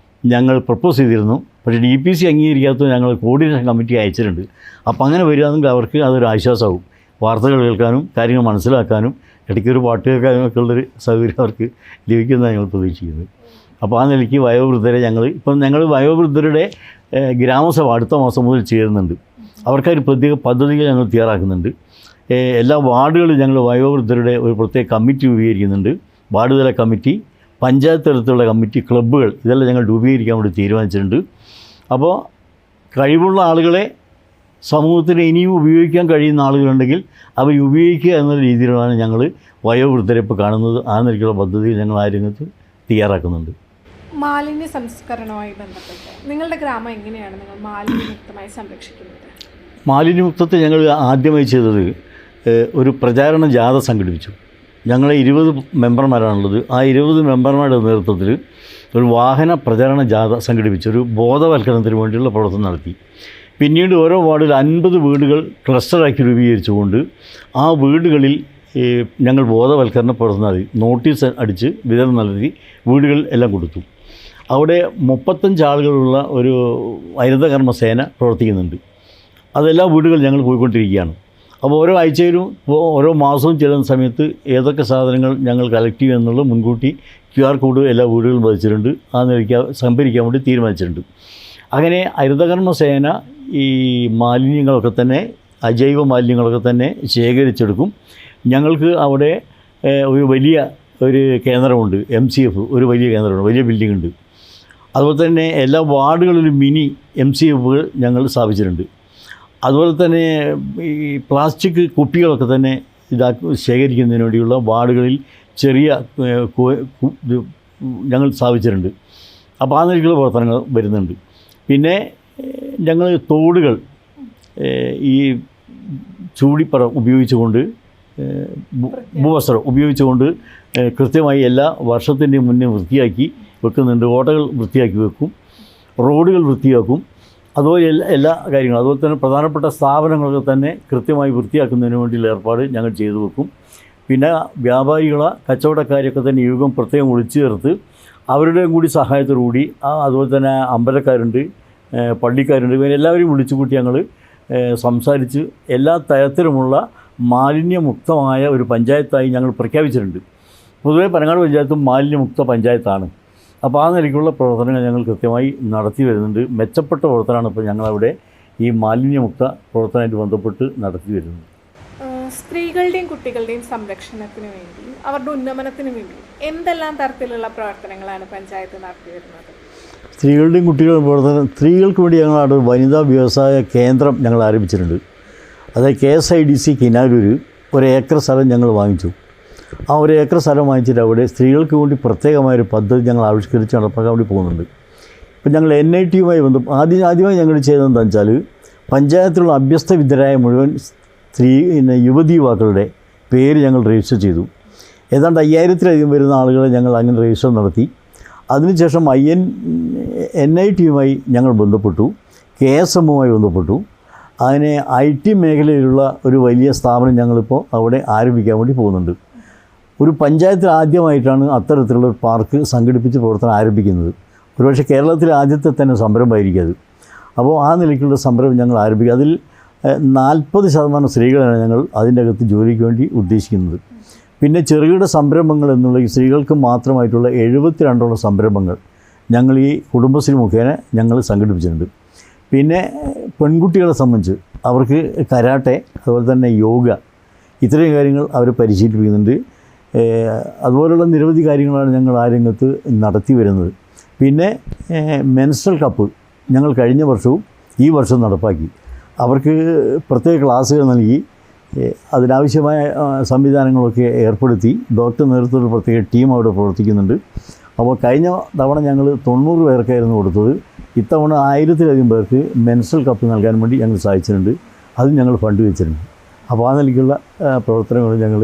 ഞങ്ങൾ പ്രപ്പോസ് ചെയ്തിരുന്നു. പക്ഷേ DPC അംഗീകരിക്കാത്തത് ഞങ്ങൾ കോർഡിനേഷൻ കമ്മിറ്റി അയച്ചിട്ടുണ്ട്. അപ്പോൾ അങ്ങനെ വരികയാണെങ്കിൽ അവർക്ക് അതൊരു ആശ്വാസമാവും. വാർത്തകൾ കേൾക്കാനും കാര്യങ്ങൾ മനസ്സിലാക്കാനും ഇടയ്ക്കൊരു പാട്ട് കേൾക്കാനും ഒക്കെ ഉള്ളൊരു സൗകര്യം അവർക്ക് ലഭിക്കുന്നതാണ് ഞങ്ങൾ പ്രതീക്ഷിക്കുന്നത്. അപ്പോൾ ആ നിലയ്ക്ക് വയോവൃദ്ധരെ ഞങ്ങൾ വയോവൃദ്ധരുടെ ഗ്രാമസഭ അടുത്ത മാസം മുതൽ ചേരുന്നുണ്ട്. അവർക്കൊരു പ്രത്യേക പദ്ധതികൾ ഞങ്ങൾ തയ്യാറാക്കുന്നുണ്ട്. എല്ലാ വാർഡുകളിലും ഞങ്ങൾ വയോവൃദ്ധരുടെ ഒരു പ്രത്യേക കമ്മിറ്റി രൂപീകരിക്കുന്നുണ്ട്. വാർഡ് തല കമ്മിറ്റി, പഞ്ചായത്ത് തലത്തിലുള്ള കമ്മിറ്റി, ക്ലബ്ബുകൾ ഇതെല്ലാം ഞങ്ങൾ രൂപീകരിക്കാൻ വേണ്ടി തീരുമാനിച്ചിട്ടുണ്ട്. അപ്പോൾ കഴിവുള്ള ആളുകളെ സമൂഹത്തിന് ഇനിയും ഉപയോഗിക്കാൻ കഴിയുന്ന ആളുകളുണ്ടെങ്കിൽ അവർ ഉപയോഗിക്കുക എന്ന രീതിയിലാണ് ഞങ്ങൾ വയോവൃദ്ധരെ ഇപ്പോൾ കാണുന്നത്. ആ നിലയ്ക്കുള്ള പദ്ധതി ഞങ്ങൾ ആ രംഗത്ത് തയ്യാറാക്കുന്നുണ്ട്. മാലിന്യ സംസ്കരണവുമായി ബന്ധപ്പെട്ട് നിങ്ങളുടെ ഗ്രാമം എങ്ങനെയാണ് നിങ്ങൾ മാലിന്യമുക്തമായി സംരക്ഷിക്കുന്നത്? മാലിന്യമുക്തത്തെ ഞങ്ങൾ ആദ്യമായി ചെയ്തത് ഒരു പ്രചാരണ ജാഥ സംഘടിപ്പിച്ചു. ഞങ്ങളെ 20 മെമ്പർമാരാണുള്ളത്. ആ 20 മെമ്പർമാരുടെ നേതൃത്വത്തിൽ ഒരു വാഹന പ്രചാരണ ജാഥ സംഘടിപ്പിച്ചു. ഒരു ബോധവൽക്കരണത്തിന് വേണ്ടിയുള്ള പ്രവർത്തനം നടത്തി. പിന്നീട് ഓരോ വാർഡിൽ 50 വീടുകൾ ക്ലസ്റ്ററാക്കി രൂപീകരിച്ചുകൊണ്ട് ആ വീടുകളിൽ ഞങ്ങൾ ബോധവൽക്കരണ പ്രവർത്തനം നടത്തി. നോട്ടീസ് അടിച്ച് വിതരണം നൽകി വീടുകൾ എല്ലാം കൊടുത്തു. അവിടെ 35 ആളുകളുള്ള ഒരു ഹരിതകർമ്മ സേന പ്രവർത്തിക്കുന്നുണ്ട്. അതെല്ലാ വീടുകൾ ഞങ്ങൾ പോയിക്കൊണ്ടിരിക്കുകയാണ്. അപ്പോൾ ഓരോ ആഴ്ചയിലും ഓരോ മാസവും ചെല്ലുന്ന സമയത്ത് ഏതൊക്കെ സാധനങ്ങൾ ഞങ്ങൾ കളക്ട് ചെയ്യുക എന്നുള്ളത് മുൻകൂട്ടി QR കോഡ് എല്ലാ വീടുകളും വധിച്ചിട്ടുണ്ട്. ആ നിലയ്ക്ക് സംഭരിക്കാൻ വേണ്ടി തീരുമാനിച്ചിട്ടുണ്ട്. അങ്ങനെ ഹരിതകർമ്മ സേന ഈ മാലിന്യങ്ങളൊക്കെ തന്നെ അജൈവ മാലിന്യങ്ങളൊക്കെ തന്നെ ശേഖരിച്ചെടുക്കും. ഞങ്ങൾക്ക് അവിടെ ഒരു വലിയ കേന്ദ്രമുണ്ട്. MCF ഒരു വലിയ കേന്ദ്രമുണ്ട്, വലിയ ബിൽഡിംഗ് ഉണ്ട്. അതുപോലെ തന്നെ എല്ലാ വാർഡുകളിലും മിനി MCFകൾ ഞങ്ങൾ സ്ഥാപിച്ചിട്ടുണ്ട്. അതുപോലെ തന്നെ ഈ പ്ലാസ്റ്റിക് കുപ്പികളൊക്കെ തന്നെ ശേഖരിക്കുന്നതിന് വേണ്ടിയുള്ള വാർഡുകളിൽ ചെറിയ ഞങ്ങൾ സ്ഥാപിച്ചിട്ടുണ്ട്. അപ്പോൾ ആ നിലയ്ക്കുള്ള പ്രവർത്തനങ്ങൾ വരുന്നുണ്ട്. പിന്നെ ഞങ്ങൾ തോടുകൾ ഈ ചൂടിപ്പറ ഉപയോഗിച്ചുകൊണ്ട് ഭൂവസ്ത്രം ഉപയോഗിച്ചുകൊണ്ട് കൃത്യമായി എല്ലാ വർഷത്തിൻ്റെയും മുന്നേ വൃത്തിയാക്കി വെക്കുന്നുണ്ട്. ഓടകൾ വൃത്തിയാക്കി വെക്കും, റോഡുകൾ വൃത്തിയാക്കും. അതുപോലെ എല്ലാ കാര്യങ്ങളും, അതുപോലെ തന്നെ പ്രധാനപ്പെട്ട സ്ഥാപനങ്ങളൊക്കെ തന്നെ കൃത്യമായി വൃത്തിയാക്കുന്നതിന് വേണ്ടിയുള്ള ഏർപ്പാട് ഞങ്ങൾ ചെയ്തു വെക്കും. പിന്നെ വ്യാപാരികളെ കച്ചവടക്കാരെയൊക്കെ തന്നെ യുഗം പ്രത്യേകം വിളിച്ചു ചേർത്ത് അവരുടെയും കൂടി സഹായത്തോടുകൂടി അതുപോലെ തന്നെ അമ്പലക്കാരുണ്ട്, പള്ളിക്കാരുണ്ട്, ഇവരെല്ലാവരെയും വിളിച്ചു കൂട്ടി ഞങ്ങൾ സംസാരിച്ച് എല്ലാ തരത്തിലുമുള്ള മാലിന്യമുക്തമായ ഒരു പഞ്ചായത്തായി ഞങ്ങൾ പ്രഖ്യാപിച്ചിട്ടുണ്ട്. പൊതുവേ പനങ്ങാട് പഞ്ചായത്തും മാലിന്യമുക്ത പഞ്ചായത്താണ്. അപ്പോൾ ആ നിലയ്ക്കുള്ള പ്രവർത്തനങ്ങൾ ഞങ്ങൾ കൃത്യമായി നടത്തി വരുന്നുണ്ട്. മെച്ചപ്പെട്ട പ്രവർത്തനമാണ് ഇപ്പോൾ ഞങ്ങളവിടെ ഈ മാലിന്യമുക്ത പ്രവർത്തനമായിട്ട് ബന്ധപ്പെട്ട് നടത്തി വരുന്നത്. സ്ത്രീകളുടെയും കുട്ടികളുടെയും സംരക്ഷണത്തിന് വേണ്ടി, അവരുടെ ഉന്നമനത്തിന് വേണ്ടി എന്തെല്ലാം തരത്തിലുള്ള പ്രവർത്തനങ്ങളാണ് പഞ്ചായത്ത് നടത്തി വരുന്നത്? സ്ത്രീകളുടെയും കുട്ടികളുടെയും പ്രവർത്തനം, സ്ത്രീകൾക്ക് വേണ്ടി ഞങ്ങളവിടെ വനിതാ വ്യവസായ കേന്ദ്രം ഞങ്ങൾ ആരംഭിച്ചിട്ടുണ്ട്. അതായത് KSIDC കിനാലൂർ 1 ഏക്കർ സ്ഥലം ഞങ്ങൾ വാങ്ങിച്ചു. ആ 1 ഏക്കർ സ്ഥലം വാങ്ങിച്ചിട്ട് അവിടെ സ്ത്രീകൾക്ക് വേണ്ടി പ്രത്യേകമായൊരു പദ്ധതി ഞങ്ങൾ ആവിഷ്കരിച്ച് നടപ്പാക്കാൻ വേണ്ടി പോകുന്നുണ്ട്. ഇപ്പം ഞങ്ങൾ NITയുമായി ആദ്യമായി ഞങ്ങൾ ചെയ്തതെന്താണെന്ന് വെച്ചാൽ പഞ്ചായത്തിലുള്ള അഭ്യസ്ത വിദ്യരായ മുഴുവൻ യുവതി യുവാക്കളുടെ പേര് ഞങ്ങൾ രജിസ്റ്റർ ചെയ്തു. ഏതാണ്ട് 5000-ലധികം വരുന്ന ആളുകളെ ഞങ്ങൾ അങ്ങനെ രജിസ്റ്റർ നടത്തി. അതിനുശേഷം NITയുമായി ഞങ്ങൾ ബന്ധപ്പെട്ടു, KSMുമായി ബന്ധപ്പെട്ടു. അങ്ങനെ IT മേഖലയിലുള്ള ഒരു വലിയ സ്ഥാപനം ഞങ്ങളിപ്പോൾ അവിടെ ആരംഭിക്കാൻ വേണ്ടി പോകുന്നുണ്ട്. ഒരു പഞ്ചായത്തിൽ ആദ്യമായിട്ടാണ് അത്തരത്തിലുള്ള ഒരു പാർക്ക് സംഘടിപ്പിച്ച് പ്രവർത്തനം ആരംഭിക്കുന്നത്. ഒരുപക്ഷെ കേരളത്തിലെ ആദ്യത്തെ തന്നെ സംരംഭമായിരിക്കും അത്. അപ്പോൾ ആ നിലയ്ക്കുള്ള സംരംഭം ഞങ്ങൾ ആരംഭിക്കുക. അതിൽ 40% സ്ത്രീകളാണ് ഞങ്ങൾ അതിൻ്റെ അകത്ത് ജോലിക്ക് വേണ്ടി ഉദ്ദേശിക്കുന്നത്. പിന്നെ ചെറുകിട സംരംഭങ്ങൾ എന്നുള്ള ഈ സ്ത്രീകൾക്ക് മാത്രമായിട്ടുള്ള 72 സംരംഭങ്ങൾ ഞങ്ങൾ ഈ കുടുംബശ്രീ മുഖേന ഞങ്ങൾ സംഘടിപ്പിച്ചിട്ടുണ്ട്. പിന്നെ പെൺകുട്ടികളെ സംബന്ധിച്ച് അവർക്ക് കരാട്ടെ, അതുപോലെ തന്നെ യോഗ, ഇത്രയും കാര്യങ്ങൾ അവർ പരിശീലിപ്പിക്കുന്നുണ്ട്. അതുപോലുള്ള നിരവധി കാര്യങ്ങളാണ് ഞങ്ങൾ ആ രംഗത്ത് നടത്തി വരുന്നത്. പിന്നെ മെൻസ്ട്രൽ കപ്പ് ഞങ്ങൾ കഴിഞ്ഞ വർഷവും ഈ വർഷം നടപ്പാക്കി. അവർക്ക് പ്രത്യേക ക്ലാസ്സുകൾ നൽകി അതിനാവശ്യമായ സംവിധാനങ്ങളൊക്കെ ഏർപ്പെടുത്തി. ഡോക്ടർ നേതൃത്വത്തിൽ പ്രത്യേക ടീം അവിടെ പ്രവർത്തിക്കുന്നുണ്ട്. അപ്പോൾ കഴിഞ്ഞ തവണ ഞങ്ങൾ 90 പേർക്കായിരുന്നു കൊടുത്തത്. ഇത്തവണ 1000-ലധികം പേർക്ക് മെൻസ്ട്രൽ കപ്പ് നൽകാൻ വേണ്ടി ഞങ്ങൾ സഹായിച്ചിട്ടുണ്ട്. അതും ഞങ്ങൾ ഫണ്ട് വെച്ചിട്ടുണ്ട്. അപ്പോൾ ആ നിലയ്ക്കുള്ള പ്രവർത്തനങ്ങൾ ഞങ്ങൾ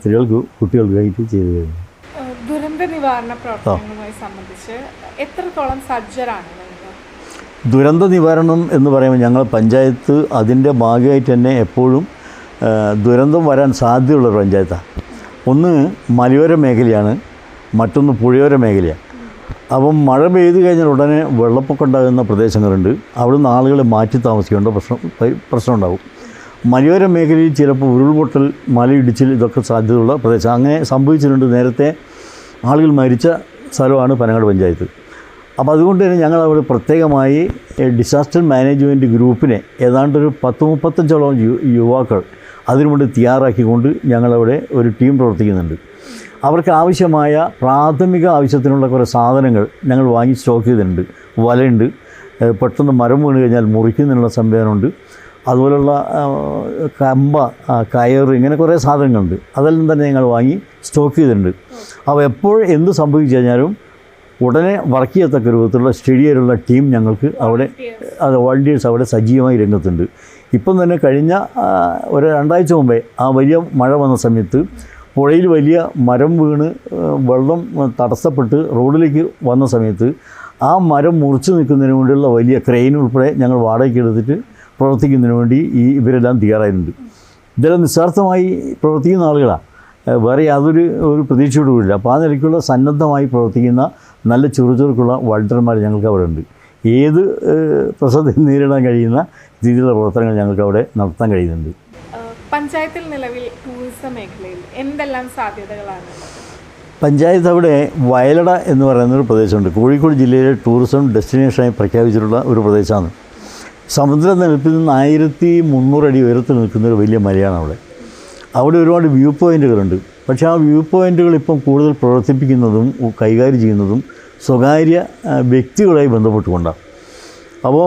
സ്ത്രീകൾക്ക് കുട്ടികൾക്കായിട്ട് ചെയ്തു കഴിഞ്ഞു. ദുരന്ത നിവാരണ പ്രവർത്തനങ്ങളുമായി സംബന്ധിച്ച് എത്രത്തോളം സജ്ജരാണ് നിങ്ങൾ? ദുരന്ത നിവാരണം എന്ന് പറയുമ്പോൾ ഞങ്ങൾ പഞ്ചായത്ത് അതിൻ്റെ ഭാഗമായിട്ട് തന്നെ എപ്പോഴും ദുരന്തം വരാൻ സാധ്യതയുള്ളൊരു പഞ്ചായത്താണ്. ഒന്ന് മലയോര മേഖലയാണ്, മറ്റൊന്ന് പുഴയോര മേഖലയാണ്. അപ്പം മഴ പെയ്തു കഴിഞ്ഞാൽ ഉടനെ വെള്ളപ്പൊക്കം ഉണ്ടാകുന്ന പ്രദേശങ്ങളുണ്ട്. അവിടുന്ന് ആളുകളെ മാറ്റി താമസിക്കേണ്ട പ്രശ്നം ഉണ്ടാകും. മലയോര മേഖലയിൽ ചിലപ്പോൾ ഉരുൾപൊട്ടൽ, മലയിടിച്ചിൽ ഇതൊക്കെ സാധ്യതയുള്ള പ്രദേശം. അങ്ങനെ സംഭവിച്ചിട്ടുണ്ട്. നേരത്തെ ആളുകൾ മരിച്ച സ്ഥലമാണ് പനങ്ങാട് പഞ്ചായത്ത്. അപ്പോൾ അതുകൊണ്ട് തന്നെ ഞങ്ങൾ അവിടെ പ്രത്യേകമായി ഡിസാസ്റ്റർ മാനേജ്മെൻറ്റ് ഗ്രൂപ്പിനെ ഏതാണ്ടൊരു 10-35ഓളം യുവാക്കൾ അതിനുവേണ്ടി തയ്യാറാക്കിക്കൊണ്ട് ഞങ്ങളവിടെ ഒരു ടീം പ്രവർത്തിക്കുന്നുണ്ട്. അവർക്ക് ആവശ്യമായ പ്രാഥമിക ആവശ്യത്തിനുള്ള കുറേ സാധനങ്ങൾ ഞങ്ങൾ വാങ്ങി സ്റ്റോക്ക് ചെയ്തിട്ടുണ്ട്. വലയുണ്ട്, പെട്ടെന്ന് മരം വീണ് കഴിഞ്ഞാൽ മുറിക്കുന്നതിനുള്ള സംവിധാനമുണ്ട്. അതുപോലുള്ള കമ്പ, കയറ്, ഇങ്ങനെ കുറേ സാധനങ്ങളുണ്ട്. അതെല്ലാം തന്നെ ഞങ്ങൾ വാങ്ങി സ്റ്റോക്ക് ചെയ്തിട്ടുണ്ട്. അപ്പോൾ എപ്പോൾ എന്ത് സംഭവിച്ചു കഴിഞ്ഞാലും ഉടനെ വർക്ക് ചെയ്യത്തക്ക രൂപത്തിലുള്ള സ്റ്റഡിയായിട്ടുള്ള ടീം ഞങ്ങൾക്ക് അവിടെ, അത് വോളണ്ടിയേഴ്സ് അവിടെ സജീവമായി രംഗത്തുണ്ട്. ഇപ്പം തന്നെ കഴിഞ്ഞ ഒരു 2 ആഴ്ച മുമ്പേ ആ വലിയ മഴ വന്ന സമയത്ത് പുഴയിൽ വലിയ മരം വീണ് വെള്ളം തടസ്സപ്പെട്ട് റോഡിലേക്ക് വന്ന സമയത്ത് ആ മരം മുറിച്ച് നിൽക്കുന്നതിന് വേണ്ടിയുള്ള വലിയ ക്രെയിൻ ഉൾപ്പെടെ ഞങ്ങൾ വാടകയ്ക്ക് എടുത്തിട്ട് പ്രവർത്തിക്കുന്നതിന് വേണ്ടി ഇവരെല്ലാം തയ്യാറായിട്ടുണ്ട്. ഇതെല്ലാം നിസ്വാർത്ഥമായി പ്രവർത്തിക്കുന്ന ആളുകളാണ്. വേറെ യാതൊരു പ്രതീക്ഷയോടുകൂടില്ല. അപ്പോൾ ആ നിലയ്ക്കുള്ള സന്നദ്ധമായി പ്രവർത്തിക്കുന്ന നല്ല ചുറുചുറുക്കുള്ള വളണ്ടിയർമാർ ഞങ്ങൾക്ക് അവിടെ ഉണ്ട്. ഏത് പ്രശ്നത്തെ നേരിടാൻ കഴിയുന്ന രീതിയിലുള്ള പ്രവർത്തനങ്ങൾ ഞങ്ങൾക്ക് അവിടെ നടത്താൻ കഴിയുന്നുണ്ട്. പഞ്ചായത്തിൽ നിലവിൽ ടൂറിസം മേഖലയിൽ എന്തെല്ലാം സാധ്യതകളാണ്? പഞ്ചായത്ത് അവിടെ വയലട എന്ന് പറയുന്നൊരു പ്രദേശമുണ്ട്. കോഴിക്കോട് ജില്ലയിലെ ടൂറിസം ഡെസ്റ്റിനേഷനായി പ്രഖ്യാപിച്ചിട്ടുള്ള ഒരു പ്രദേശമാണ്. സമുദ്രനിരപ്പിൽ നിന്ന് 1300 അടി ഉയരത്തിൽ നിൽക്കുന്നൊരു വലിയ മലയാണ് അവിടെ. അവിടെ ഒരുപാട് വ്യൂ പോയിൻറ്റുകളുണ്ട്. പക്ഷേ ആ വ്യൂ പോയിൻറ്റുകൾ ഇപ്പം കൂടുതൽ പ്രവർത്തിപ്പിക്കുന്നതും കൈകാര്യം ചെയ്യുന്നതും സ്വകാര്യ വ്യക്തികളുമായി ബന്ധപ്പെട്ടുകൊണ്ടാണ്. അപ്പോൾ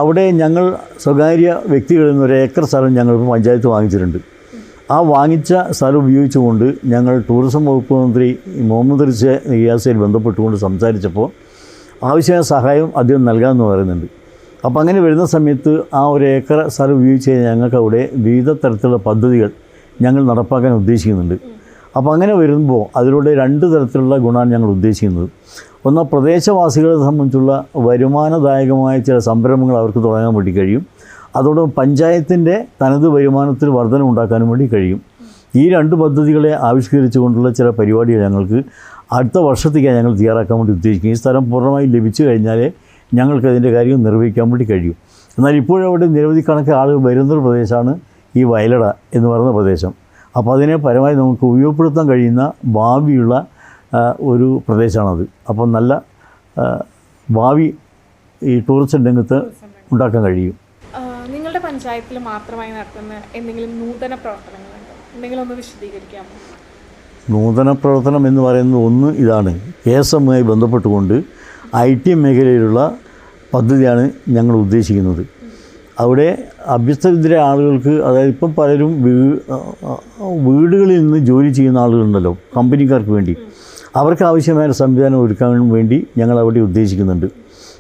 അവിടെ ഞങ്ങൾ സ്വകാര്യ വ്യക്തികളിൽ നിന്ന് 1 ഏക്കർ സ്ഥലം ഞങ്ങളിപ്പോൾ പഞ്ചായത്ത് വാങ്ങിച്ചിട്ടുണ്ട്. ആ വാങ്ങിച്ച സ്ഥലം ഉപയോഗിച്ചുകൊണ്ട് ഞങ്ങൾ ടൂറിസം വകുപ്പ് മന്ത്രി മുഹമ്മദ് റിയാസുമായി ബന്ധപ്പെട്ടുകൊണ്ട് സംസാരിച്ചപ്പോൾ ആവശ്യമായ സഹായം അദ്ദേഹം നൽകാമെന്ന് പറയുന്നുണ്ട്. അപ്പോൾ അങ്ങനെ വരുന്ന സമയത്ത് ആ 1 ഏക്കർ സ്ഥലം ഉപയോഗിച്ച് കഴിഞ്ഞാൽ ഞങ്ങൾക്ക് അവിടെ വിവിധ തരത്തിലുള്ള പദ്ധതികൾ ഞങ്ങൾ നടപ്പാക്കാൻ ഉദ്ദേശിക്കുന്നുണ്ട്. അപ്പോൾ അങ്ങനെ വരുമ്പോൾ അതിലൂടെ 2 തരത്തിലുള്ള ഗുണമാണ് ഞങ്ങൾ ഉദ്ദേശിക്കുന്നത്. ഒന്ന്, പ്രദേശവാസികളെ സംബന്ധിച്ചുള്ള വരുമാനദായകമായ ചില സംരംഭങ്ങൾ അവർക്ക് തുടങ്ങാൻ വേണ്ടി കഴിയും. അതോടൊപ്പം പഞ്ചായത്തിൻ്റെ തനത് വരുമാനത്തിൽ വർധന ഉണ്ടാക്കാനും വേണ്ടി കഴിയും. ഈ 2 പദ്ധതികളെ ആവിഷ്കരിച്ചുകൊണ്ടുള്ള ചില പരിപാടികൾ ഞങ്ങൾക്ക് അടുത്ത വർഷത്തേക്കാണ് ഞങ്ങൾ തയ്യാറാക്കാൻ വേണ്ടി ഉദ്ദേശിക്കുന്നത്. ഈ സ്ഥലം പൂർണ്ണമായി ലഭിച്ചു കഴിഞ്ഞാൽ ഞങ്ങൾക്കതിൻ്റെ കാര്യം നിർവഹിക്കാൻ വേണ്ടി കഴിയും. എന്നാൽ ഇപ്പോഴവിടെ നിരവധി കണക്ക് ആളുകൾ വരുന്നൊരു പ്രദേശമാണ് ഈ വയലട എന്ന് പറയുന്ന പ്രദേശം. അപ്പോൾ അതിനെ പരമായി നമുക്ക് ഉപയോഗപ്പെടുത്താൻ കഴിയുന്ന ഭാവിയുള്ള ഒരു പ്രദേശമാണത്. അപ്പം നല്ല ഭാവി ഈ ടൂറിസം രംഗത്ത് ഉണ്ടാക്കാൻ കഴിയും. നിങ്ങളുടെ പഞ്ചായത്തിൽ മാത്രമായി നടത്തുന്ന എന്തെങ്കിലും നൂതന പ്രവർത്തനങ്ങളുണ്ടോ? എന്തെങ്കിലും ഒന്ന് വിശദീകരിക്കാമോ? നൂതന പ്രവർത്തനം എന്ന് പറയുന്നത് ഒന്ന് ഇതാണ്. കേസുമായി ബന്ധപ്പെട്ടുകൊണ്ട് IT മേഖലയിലുള്ള പദ്ധതിയാണ് ഞങ്ങൾ ഉദ്ദേശിക്കുന്നത്. അവിടെ അഭ്യസ്തവിദ്യരായ ആളുകൾക്ക്, അതായത് ഇപ്പം പലരും വീടുകളിൽ നിന്ന് ജോലി ചെയ്യുന്ന ആളുകളുണ്ടല്ലോ, കമ്പനിക്കാർക്ക് വേണ്ടി, അവർക്ക് ആവശ്യമായ സംവിധാനം ഒരുക്കാൻ വേണ്ടി ഞങ്ങൾ അവിടെ ഉദ്ദേശിക്കുന്നുണ്ട്.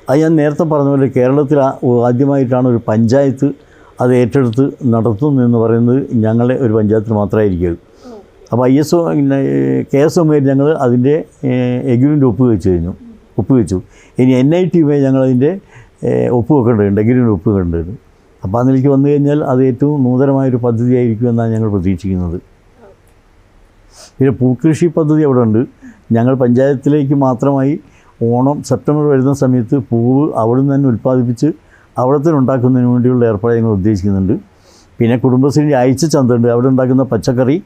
അത് ഞാൻ നേരത്തെ പറഞ്ഞ പോലെ കേരളത്തിൽ ആദ്യമായിട്ടാണ് ഒരു പഞ്ചായത്ത് അത് ഏറ്റെടുത്ത് നടത്തുന്നതെന്ന് പറയുന്നത് ഞങ്ങളെ ഒരു പഞ്ചായത്തിൽ മാത്രമായിരിക്കും. അപ്പോൾ KSOമായി ഞങ്ങൾ അതിൻ്റെ എഗ്രിമെൻ്റ് ഒപ്പുവെച്ചു. ഇനി NITയുമായി ഞങ്ങളതിൻ്റെ ഒപ്പുവെക്കേണ്ടതുണ്ട്, എഗ്രിമെൻ്റ് ഒപ്പുവെക്കേണ്ടതുണ്ട്. അപ്പോൾ അതിലേക്ക് വന്നു കഴിഞ്ഞാൽ അത് ഏറ്റവും നൂതനമായൊരു പദ്ധതിയായിരിക്കുമെന്നാണ് ഞങ്ങൾ പ്രതീക്ഷിക്കുന്നത്. പിന്നെ പൂക്കൃഷി പദ്ധതി അവിടെ ഉണ്ട്. ഞങ്ങൾ പഞ്ചായത്തിലേക്ക് മാത്രമായി ഓണം സെപ്റ്റംബർ വരുന്ന സമയത്ത് പൂവ് അവിടെ നിന്ന് തന്നെ ഉൽപ്പാദിപ്പിച്ച് അവിടെ തന്നെ ഉണ്ടാക്കുന്നതിന് വേണ്ടിയുള്ള ഏർപ്പാട് ഞങ്ങൾ ഉദ്ദേശിക്കുന്നുണ്ട്. പിന്നെ കുടുംബശ്രീ ആഴ്ച ചന്ത ഉണ്ട്. അവിടെ ഉണ്ടാക്കുന്ന പച്ചക്കറി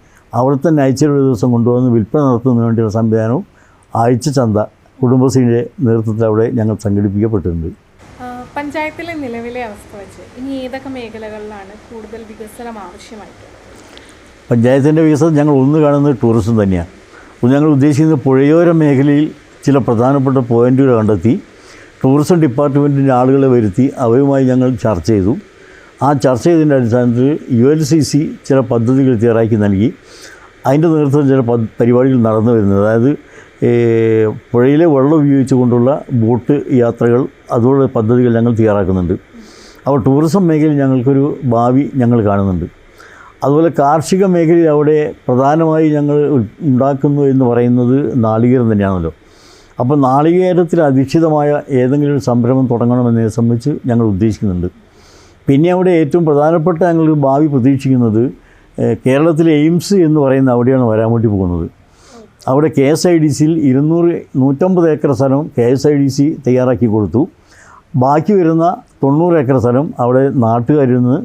അവിടെ തന്നെ ആഴ്ചയിൽ ഒരു ദിവസം കൊണ്ടുവന്ന് വിൽപ്പന നടത്തുന്നതിന് വേണ്ടിയുള്ള സംവിധാനവും ആഴ്ച ചന്ത കുടുംബശ്രീയുടെ നേതൃത്വത്തിൽ അവിടെ ഞങ്ങൾ സംഘടിപ്പിക്കപ്പെട്ടിട്ടുണ്ട്. പഞ്ചായത്തിലെ നിലവിലെ അവസ്ഥ വെച്ച് ഇനി ഏതൊക്കെ മേഖലകളിലാണ് കൂടുതൽ വികസനം ആവശ്യമായിട്ടുള്ളത്? പഞ്ചായത്തിൻ്റെ വികസനം ഞങ്ങൾ ഒന്ന് കാണുന്നത് ടൂറിസം തന്നെയാണ്. ഞങ്ങൾ ഉദ്ദേശിക്കുന്നത് പുഴയോര മേഖലയിൽ ചില പ്രധാനപ്പെട്ട പോയിൻറ്റുകൾ കണ്ടെത്തി ടൂറിസം ഡിപ്പാർട്ട്മെൻറ്റിൻ്റെ ആളുകളെ വരുത്തി അവരുമായി ഞങ്ങൾ ചർച്ച ചെയ്തു. ആ ചർച്ച ചെയ്തതിൻ്റെ അടിസ്ഥാനത്തിൽ ULCC ചില പദ്ധതികൾ തയ്യാറാക്കി നൽകി. അതിൻ്റെ നേതൃത്വത്തിൽ ചില പരിപാടികൾ നടന്നു വരുന്നത്. അതായത് പുഴയിലെ വെള്ളം ഉപയോഗിച്ചുകൊണ്ടുള്ള ബോട്ട് യാത്രകൾ അതുപോലുള്ള പദ്ധതികൾ ഞങ്ങൾ തയ്യാറാക്കുന്നുണ്ട്. അപ്പോൾ ടൂറിസം മേഖലയിൽ ഞങ്ങൾക്കൊരു ഭാവി ഞങ്ങൾ കാണുന്നുണ്ട്. അതുപോലെ കാർഷിക മേഖലയിൽ അവിടെ പ്രധാനമായി ഞങ്ങൾ ഉണ്ടാക്കുന്നു എന്ന് പറയുന്നത് നാളികേരം തന്നെയാണല്ലോ. അപ്പോൾ നാളികേരത്തിൽ അധിഷ്ഠിതമായ ഏതെങ്കിലും ഒരു സംരംഭം തുടങ്ങണമെന്നതിനെ സംബന്ധിച്ച് ഞങ്ങൾ ഉദ്ദേശിക്കുന്നുണ്ട്. പിന്നെ അവിടെ ഏറ്റവും പ്രധാനപ്പെട്ട ഞങ്ങൾ ഭാവി പ്രതീക്ഷിക്കുന്നത് കേരളത്തിലെ എയിംസ് എന്ന് പറയുന്ന അവിടെയാണ് വരാൻ വേണ്ടി പോകുന്നത്. അവിടെ KSIDCയിൽ 150 ഏക്കർ സ്ഥലം KSIDC തയ്യാറാക്കി കൊടുത്തു. ബാക്കി വരുന്ന 90 ഏക്കർ സ്ഥലം അവിടെ നാട്ടുകാരിൽ നിന്ന്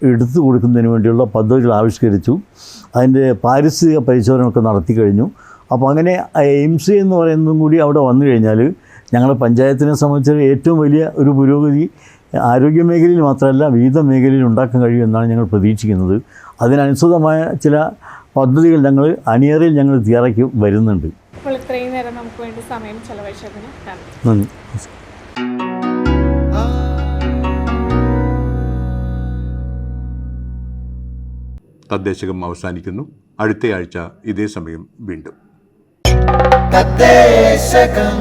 എടുത്തു കൊടുക്കുന്നതിന് വേണ്ടിയുള്ള പദ്ധതികൾ ആവിഷ്കരിച്ചു. അതിൻ്റെ പാരിസ്ഥിതിക പരിശോധനയൊക്കെ നടത്തി കഴിഞ്ഞു. അപ്പോൾ അങ്ങനെ എയിംസ് എന്ന് പറയുന്നതും കൂടി അവിടെ വന്നു കഴിഞ്ഞാൽ ഞങ്ങളുടെ പഞ്ചായത്തിനെ സംബന്ധിച്ച് ഏറ്റവും വലിയ ഒരു പുരോഗതി ആരോഗ്യ മേഖലയിൽ മാത്രമല്ല വിവിധ മേഖലയിൽ ഉണ്ടാക്കാൻ കഴിയുമെന്നാണ് ഞങ്ങൾ പ്രതീക്ഷിക്കുന്നത്. അതിനനുസൃതമായ ചില പദ്ധതികൾ ഞങ്ങൾ അണിയറയിൽ ഞങ്ങൾ തയ്യാറാക്കി വരുന്നുണ്ട്. അപ്പോൾ ഇത്രയും നേരം നമുക്ക് വേണ്ടി സമയം ചെലവഴിച്ചതിന് നന്ദി. നന്ദി. തദ്ദേശകം അവസാനിക്കുന്നു. അടുത്തയാഴ്ച ഇതേ സമയം വീണ്ടും. തദ്ദേശകം.